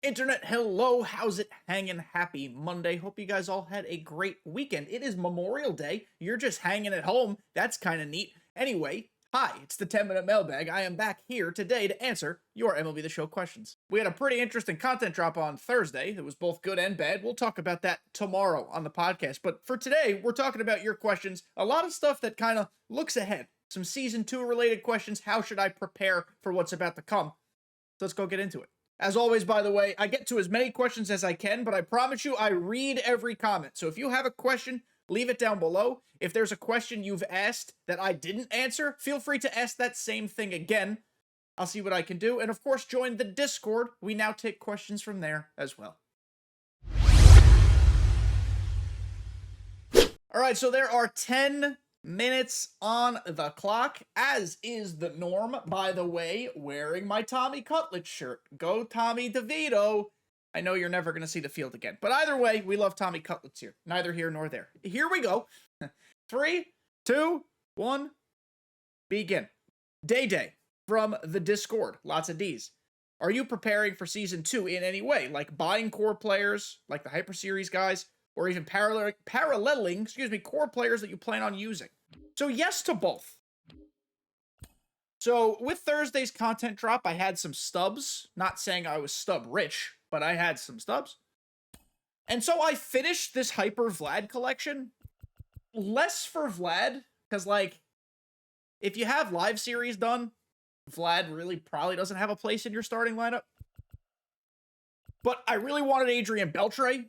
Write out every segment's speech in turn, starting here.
Internet, hello, how's it hanging? Happy Monday. Hope you guys all had a great weekend. It is Memorial Day. You're just hanging at home. That's kind of neat. Anyway, hi, it's the 10-minute mailbag. I am back here today to answer your MLB The Show questions. We had a pretty interesting content drop on Thursday. It was both good and bad. We'll talk about that tomorrow on the podcast. But for today, we're talking about your questions. A lot of stuff that kind of looks ahead. Some Season 2 related questions. How should I prepare for what's about to come? So let's go get into it. As always, by the way, I get to as many questions as I can, but I promise you I read every comment. So if you have a question, leave it down below. If there's a question you've asked that I didn't answer, feel free to ask that same thing again. I'll see what I can do. And of course, join the Discord. We now take questions from there as well. All right, so there are 10 minutes on the clock, as is the norm, by the way, wearing my Tommy Cutlets shirt. Go Tommy DeVito. I know you're never going to see the field again, but either way, we love Tommy Cutlets here. Neither here nor there. Here we go. 3, 2, 1, begin. Day from the Discord. Lots of D's. Are you preparing for Season 2 in any way, like buying core players, like the Hyper Series guys, or even paralleling core players that you plan on using? So yes to both. So with Thursday's content drop, I had some stubs. Not saying I was stub rich, but I had some stubs. And so I finished this Hyper Vlad collection. Less for Vlad, because like, if you have live series done, Vlad really probably doesn't have a place in your starting lineup. But I really wanted Adrian Beltre.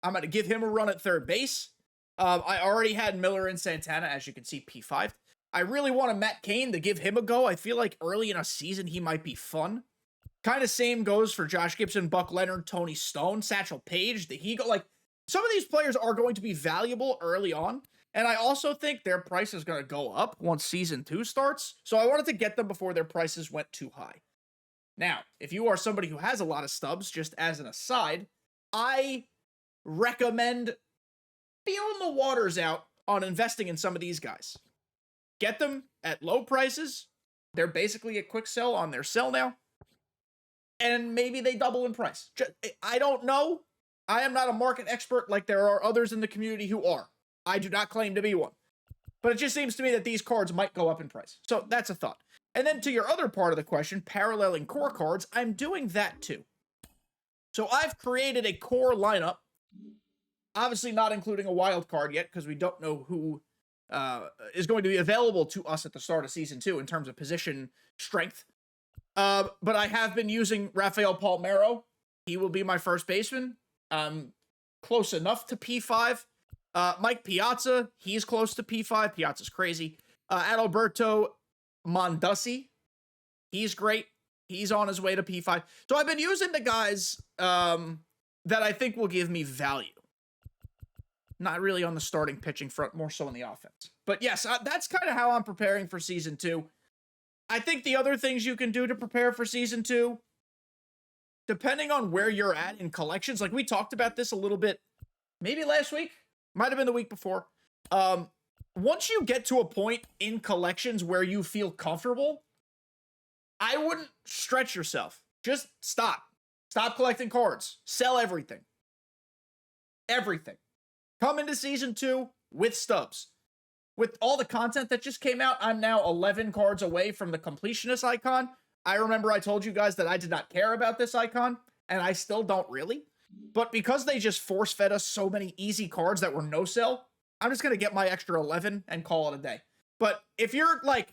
I'm going to give him a run at third base. I already had Miller and Santana, as you can see, P5. I really wanted Matt Cain to give him a go. I feel like early in a season, he might be fun. Kind of same goes for Josh Gibson, Buck Leonard, Tony Stone, Satchel Paige. Like, some of these players are going to be valuable early on. And I also think their price is going to go up once Season 2 starts. So I wanted to get them before their prices went too high. Now, if you are somebody who has a lot of stubs, just as an aside, I recommend feeling the waters out on investing in some of these guys. Get them at low prices. They're basically a quick sell on their sell now. And maybe they double in price. I don't know. I am not a market expert like there are others in the community who are. I do not claim to be one. But it just seems to me that these cards might go up in price. So that's a thought. And then to your other part of the question, paralleling core cards, I'm doing that too. So I've created a core lineup. Obviously not including a wild card yet, because we don't know who is going to be available to us at the start of Season 2 in terms of position strength. But I have been using Rafael Palmeiro. He will be my first baseman. Close enough to P5. Mike Piazza, he's close to P5. Piazza's crazy. Adalberto Mondesi, he's great. He's on his way to P5. So I've been using the guys that I think will give me value. Not really on the starting pitching front, more so on the offense. But yes, that's kind of how I'm preparing for Season 2. I think the other things you can do to prepare for Season 2, depending on where you're at in collections, like we talked about this a little bit, maybe last week, might have been the week before. Once you get to a point in collections where you feel comfortable, I wouldn't stretch yourself. Just stop. Stop collecting cards. Sell everything. Everything. Come into Season 2 with stubs. With all the content that just came out, I'm now 11 cards away from the completionist icon. I remember I told you guys that I did not care about this icon, and I still don't really. But because they just force-fed us so many easy cards that were no-sell, I'm just going to get my extra 11 and call it a day. But if you're, like,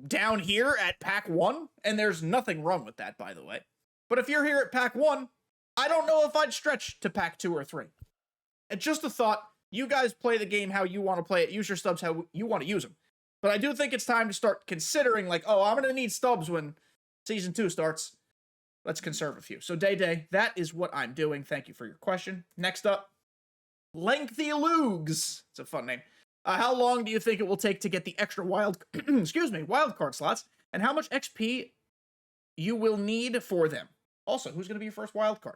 down here at Pack 1, and there's nothing wrong with that, by the way. But if you're here at Pack 1, I don't know if I'd stretch to Pack 2 or 3. It's just a thought. You guys play the game how you want to play it. Use your stubs how you want to use them. But I do think it's time to start considering, like, oh, I'm going to need stubs when Season 2 starts. Let's conserve a few. So day, that is what I'm doing. Thank you for your question. Next up, Lengthy Lugs. It's a fun name. How long do you think it will take to get the extra wild card slots? And how much XP you will need for them? Also, who's going to be your first wild card?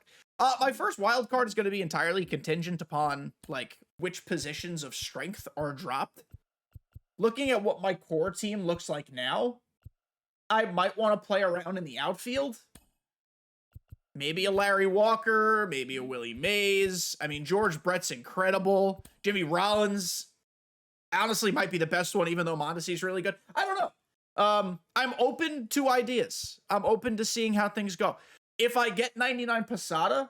My first wild card is going to be entirely contingent upon, like, which positions of strength are dropped. Looking at what my core team looks like now, I might want to play around in the outfield. Maybe a Larry Walker, maybe a Willie Mays. I mean, George Brett's incredible. Jimmy Rollins, honestly, might be the best one, even though Mondesi's really good. I don't know. I'm open to ideas. I'm open to seeing how things go. If I get 99 Posada,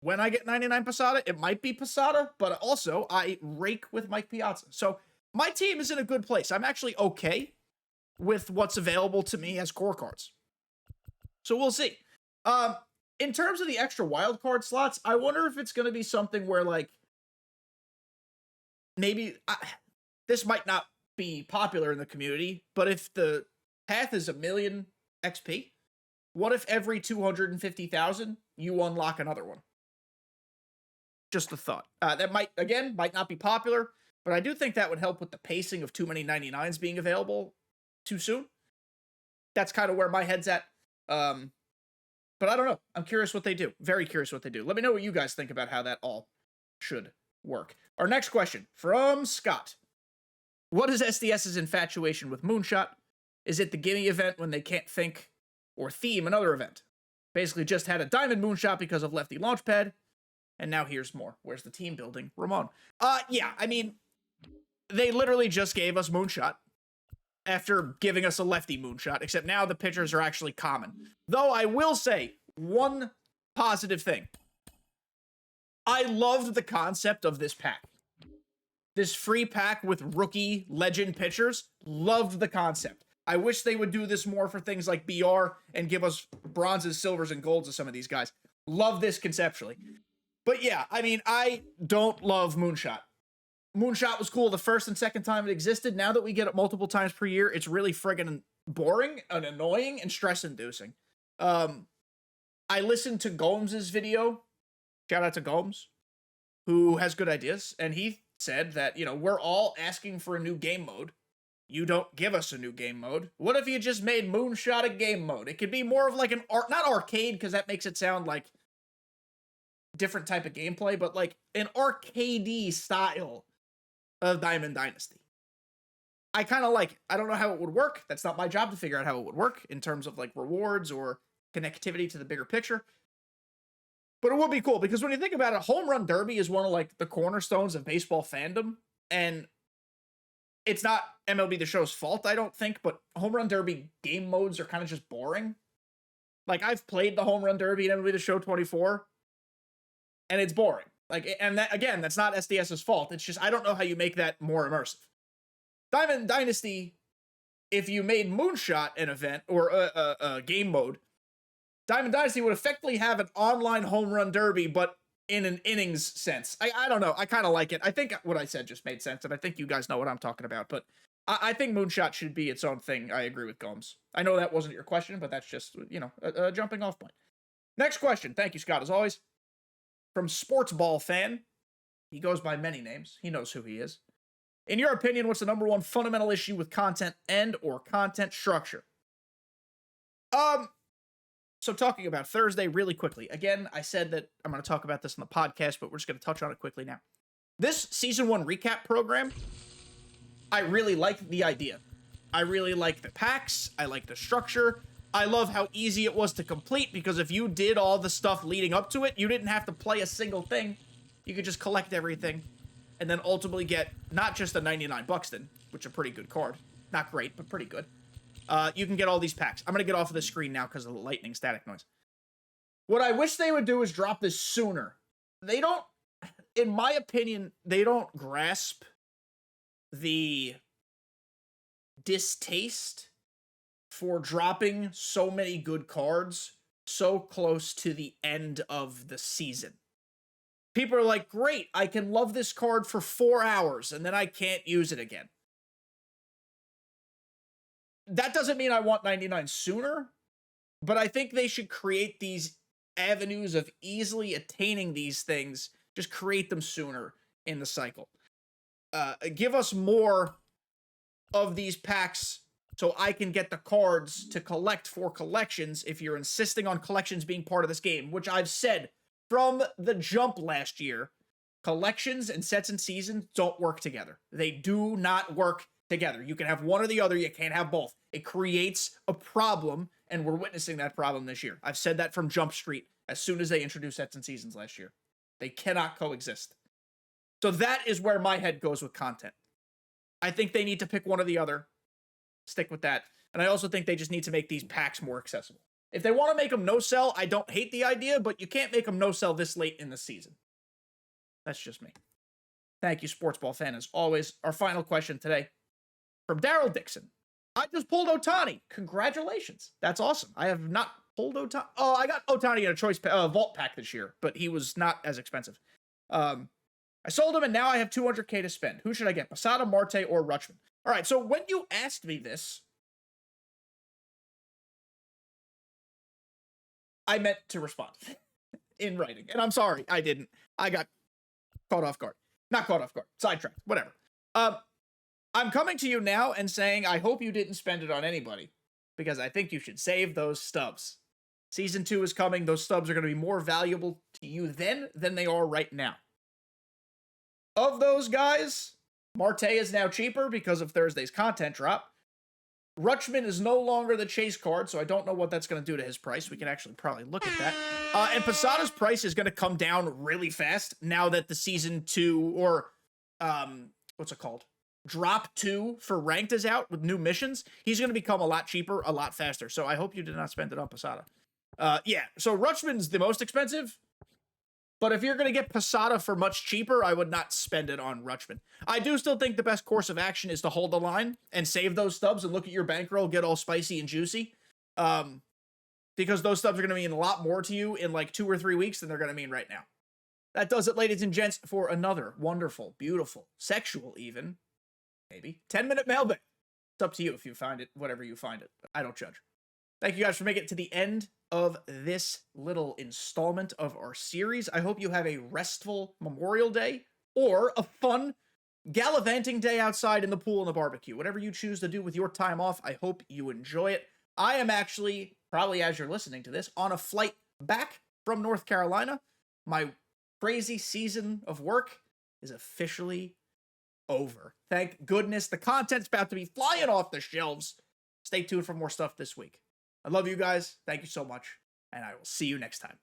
when I get 99 Posada, it might be Posada, but also I rake with Mike Piazza. So my team is in a good place. I'm actually okay with what's available to me as core cards. So we'll see. In terms of the extra wild card slots, I wonder if it's going to be something where, like, maybe this might not be popular in the community, but if the path is 1 million XP, what if every 250,000 you unlock another one? Just a thought. That might not be popular, but I do think that would help with the pacing of too many 99s being available too soon. That's kind of where my head's at. But I don't know. I'm curious what they do. Very curious what they do. Let me know what you guys think about how that all should work. Our next question from Scott. What is SDS's infatuation with Moonshot? Is it the gimme event when they can't think or theme another event? Basically just had a diamond Moonshot because of Lefty Launchpad, and now here's more. Where's the team building? Ramon. Yeah, I mean, they literally just gave us Moonshot after giving us a lefty Moonshot, except now the pitchers are actually common. Though I will say one positive thing. I loved the concept of this pack. This free pack with rookie legend pitchers. Loved the concept. I wish they would do this more for things like BR and give us bronzes, silvers, and golds of some of these guys. Love this conceptually. But yeah, I mean, I don't love Moonshot. Moonshot was cool the first and second time it existed. Now that we get it multiple times per year, it's really friggin' boring and annoying and stress-inducing. I listened to Gomes' video. Shout out to Gomes, who has good ideas. And he said that, you know, we're all asking for a new game mode. You don't give us a new game mode. What if you just made Moonshot a game mode? It could be more of like an not arcade, because that makes it sound like different type of gameplay, but like an arcadey style of Diamond Dynasty. I kind of like it. I don't know how it would work. That's not my job to figure out how it would work in terms of like rewards or connectivity to the bigger picture. But it would be cool because when you think about it, Home Run Derby is one of like the cornerstones of baseball fandom. And it's not MLB The Show's fault, I don't think, but Home Run Derby game modes are kind of just boring. Like, I've played the Home Run Derby in MLB The Show 24, and it's boring. Like, and that, again, that's not SDS's fault. It's just, I don't know how you make that more immersive. Diamond Dynasty, if you made Moonshot an event or a game mode, Diamond Dynasty would effectively have an online home run derby, but in an innings sense. I don't know. I kind of like it. I think what I said just made sense, and I think you guys know what I'm talking about, but I think Moonshot should be its own thing. I agree with Gomes. I know that wasn't your question, but that's just, you know, a jumping off point. Next question. Thank you, Scott, as always. From Sports Ball Fan. He goes by many names. He knows who he is. In your opinion, what's the number one fundamental issue with content and or content structure? So talking about Thursday really quickly. Again, I said that I'm going to talk about this in the podcast, but we're just going to touch on it quickly now. This Season 1 recap program, I really like the idea. I really like the packs. I like the structure. I love how easy it was to complete, because if you did all the stuff leading up to it, you didn't have to play a single thing. You could just collect everything and then ultimately get not just a 99 Buxton, which is a pretty good card. Not great, but pretty good. You can get all these packs. I'm going to get off of the screen now because of the lightning static noise. What I wish they would do is drop this sooner. They don't, in my opinion, they don't grasp the distaste for dropping so many good cards so close to the end of the season. People are like, great, I can love this card for 4 hours and then I can't use it again. That doesn't mean I want 99 sooner, but I think they should create these avenues of easily attaining these things. Just create them sooner in the cycle. Give us more of these packs so I can get the cards to collect for collections if you're insisting on collections being part of this game, which I've said from the jump last year. Collections and sets and seasons don't work together. They do not work together. You can have one or the other. You can't have both. It creates a problem, and we're witnessing that problem this year. I've said that from Jump Street as soon as they introduced sets and seasons last year. They cannot coexist. So that is where my head goes with content. I think they need to pick one or the other. Stick with that. And I also think they just need to make these packs more accessible. If they want to make them no-sell, I don't hate the idea, but you can't make them no-sell this late in the season. That's just me. Thank you, Sports Ball fan, as always. Our final question today from Daryl Dixon. I just pulled Ohtani. Congratulations. That's awesome. I have not pulled Ohtani. Oh, I got Ohtani in a choice vault pack this year, but he was not as expensive. I sold him, and now I have $200K to spend. Who should I get? Posada, Marte, or Rutschman? All right, so when you asked me this, I meant to respond in writing. And I'm sorry, I didn't. I got caught off guard. Not caught off guard. Sidetracked. Whatever. I'm coming to you now and saying I hope you didn't spend it on anybody, because I think you should save those stubs. Season 2 is coming. Those stubs are going to be more valuable to you then than they are right now. Of those guys, Marte is now cheaper because of Thursday's content drop. Rutschman is no longer the chase card, so I don't know what that's going to do to his price. We can actually probably look at that. And Posada's price is going to come down really fast now that the Season 2, or, what's it called? Drop 2 for Ranked is out with new missions. He's going to become a lot cheaper, a lot faster. So I hope you did not spend it on Posada. Yeah, so Rutschman's the most expensive. But if you're going to get Posada for much cheaper, I would not spend it on Rutschman. I do still think the best course of action is to hold the line and save those stubs and look at your bankroll, get all spicy and juicy. Because those stubs are going to mean a lot more to you in like 2 or 3 weeks than they're going to mean right now. That does it, ladies and gents, for another wonderful, beautiful, sexual even, maybe, 10-minute mailbag. It's up to you if you find it, whatever you find it. I don't judge. Thank you guys for making it to the end of this little installment of our series. I hope you have a restful Memorial Day or a fun gallivanting day outside in the pool and the barbecue. Whatever you choose to do with your time off, I hope you enjoy it. I am actually, probably as you're listening to this, on a flight back from North Carolina. My crazy season of work is officially over. Thank goodness. The content's about to be flying off the shelves. Stay tuned for more stuff this week. I love you guys. Thank you so much, and I will see you next time.